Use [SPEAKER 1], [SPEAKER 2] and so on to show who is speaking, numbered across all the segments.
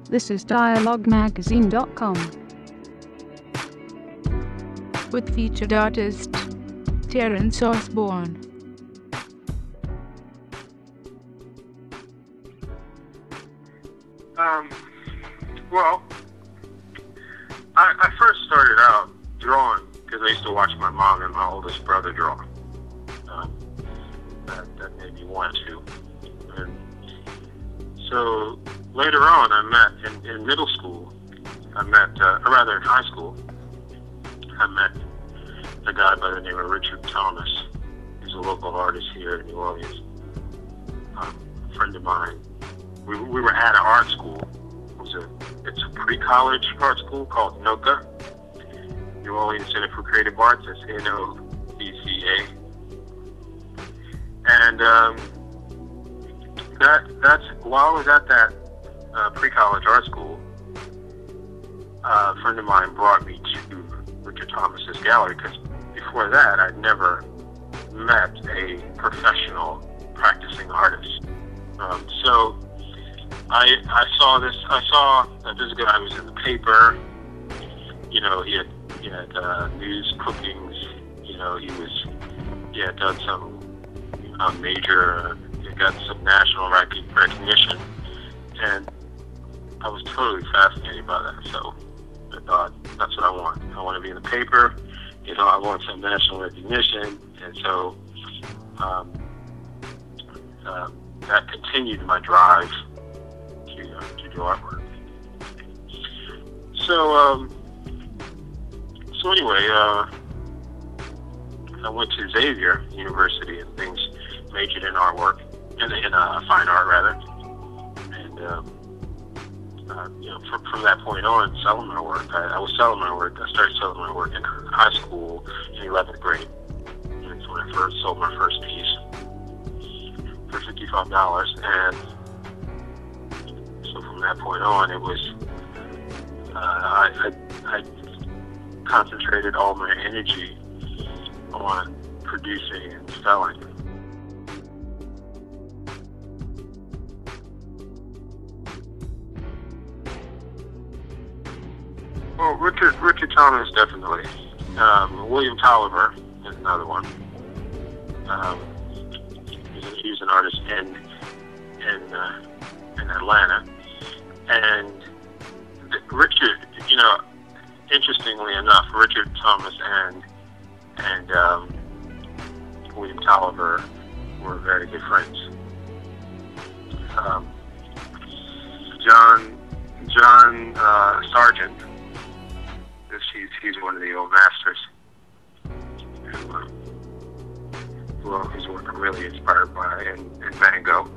[SPEAKER 1] This is DialogueMagazine.com with featured artist Terrance Osborne.
[SPEAKER 2] Well, I first started out drawing because I used to watch my mom and my oldest brother draw. That made me want to. And so later on, I met in middle school. Or rather in high school, I met a guy by the name of Richard Thomas. He's a local artist here in New Orleans. A friend of mine. We were at an art school. It's a pre-college art school called NOCA, New Orleans Center for Creative Arts. It's NOCCA. And that's while I was at that pre-college art school, a friend of mine brought me to Richard Thomas's gallery, because before that I'd never met a professional practicing artist. So I saw that this guy was in the paper. You know, he had news clippings. You know, he had done some major. He got some national recognition, and I was totally fascinated by that. So I thought, that's what I want. I want to be in the paper. You know, I want some national recognition, and so that continued my drive to do artwork. So anyway, I went to Xavier University and majored in artwork, in fine art rather, and from that point on, selling my work. I was selling my work. I started selling my work in high school in 11th grade. And that's when I first sold my first piece for $55, and so from that point on, it was I concentrated all my energy on producing and selling. Well, Richard Thomas, definitely. William Tolliver is another one. He's an artist in Atlanta, and Richard, interestingly enough, Richard Thomas and William Tolliver were very good friends. John Sargent, he's one of the old masters whose work I'm really inspired by, and Van Gogh.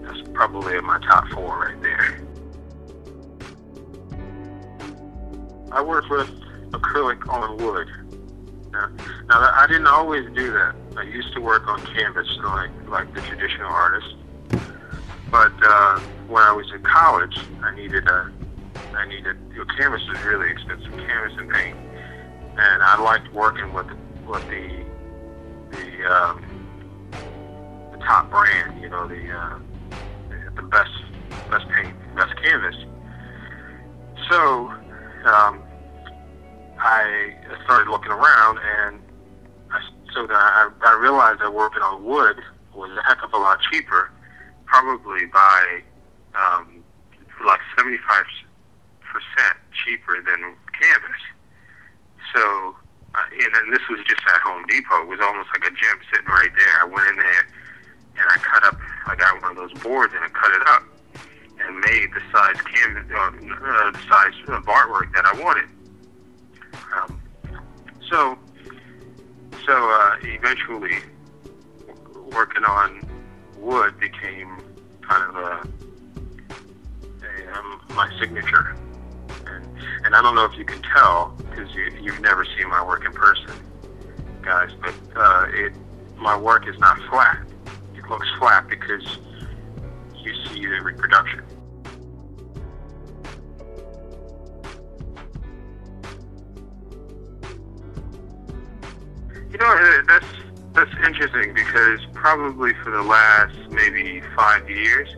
[SPEAKER 2] That's probably in my top 4 right there. I work with acrylic on wood. Now I didn't always do that. I used to work on canvas like the traditional artist. But when I was in college, canvas was really expensive, canvas and paint, and I liked working with the top brand, the best paint, best canvas. So I started looking around, and I realized that working on wood was a heck of a lot cheaper, probably by like 75% cheaper than canvas. So, and this was just at Home Depot. It was almost like a gym sitting right there. I went in there and I got one of those boards and I cut it up and made the size canvas, the size of artwork that I wanted. So eventually, working on wood became kind of my signature. And I don't know if you can tell, because you've never seen my work in person, guys, but my work is not flat. It looks flat because you see the reproduction. That's interesting, because probably for the last maybe 5 years,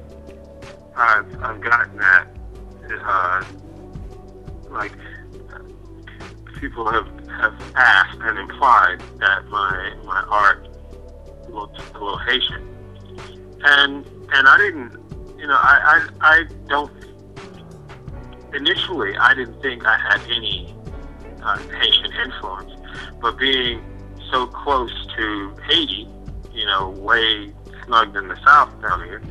[SPEAKER 2] I've gotten that. Like people have asked and implied that my art looked a little Haitian, and I didn't, I don't. Initially, I didn't think I had any Haitian influence, but being so close to Haiti, way snugged in the South down here,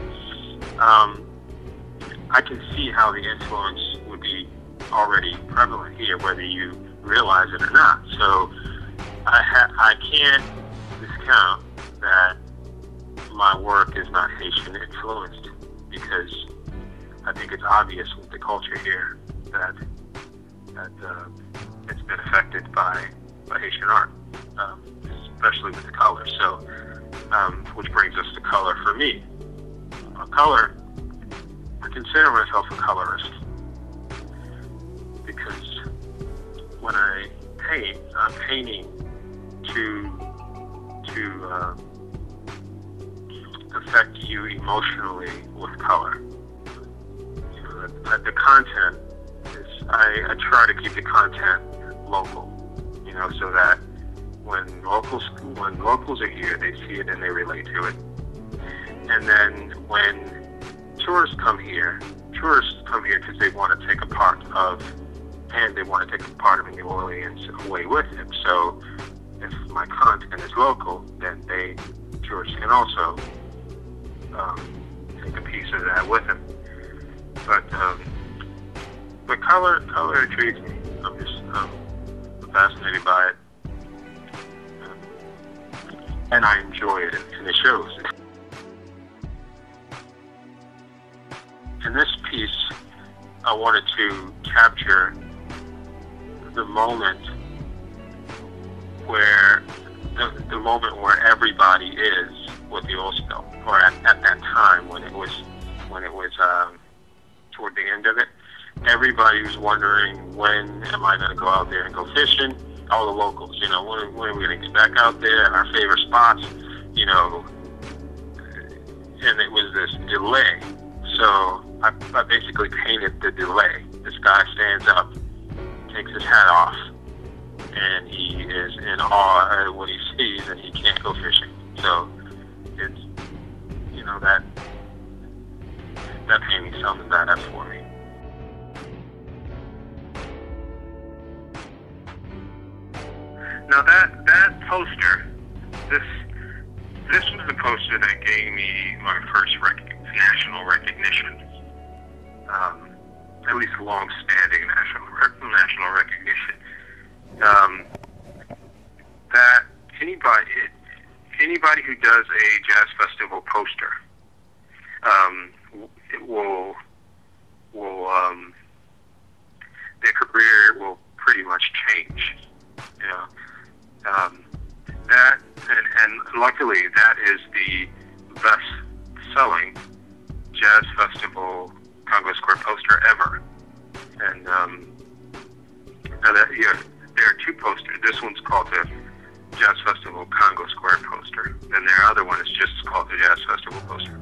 [SPEAKER 2] I can see how the influence would be already prevalent here, whether you realize it or not. So I can't discount that my work is not Haitian influenced, because I think it's obvious with the culture here that it's been affected by Haitian art, especially with the color. So, which brings us to color for me. Color, I consider myself a colorist, because when I paint, I'm painting to affect you emotionally with color. The content is, I try to keep the content local, so that when locals are here, they see it and they relate to it. And then when tourists come here because they want to take a part of New Orleans away with them. So if my content is local, then tourists can also take a piece of that with them. But color intrigues me. I'm fascinated by it, and I enjoy it, and it shows. In this piece, I wanted to capture the moment where everybody is with the oil spill, or at that time when it was toward the end of it. Everybody was wondering, when am I going to go out there and go fishing? All the locals, when are we going to get back out there? Our favorite spots, and it was this delay. So I basically painted the delay. This guy stands up, takes his hat off, and he is in awe at what he sees, and he can't go fishing. So it's, that painting sums that up for me. Now that poster, this was the poster that gave me my first national recognition, at least long-standing national recognition. That anybody who does a jazz festival poster their career will pretty much change. That and luckily that is the best-selling jazz festival Congo Square poster ever. And there are two posters. This one's called the Jazz Festival Congo Square poster, and their other one is just called the Jazz Festival poster.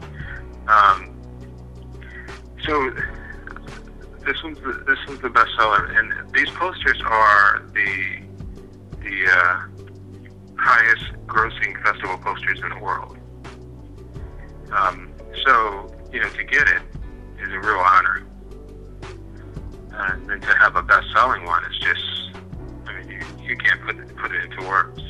[SPEAKER 2] So this one's the bestseller, and these posters are the highest grossing festival posters in the world. So to get it is a real honor, and then to have a best-selling one is just, you can't put it into words,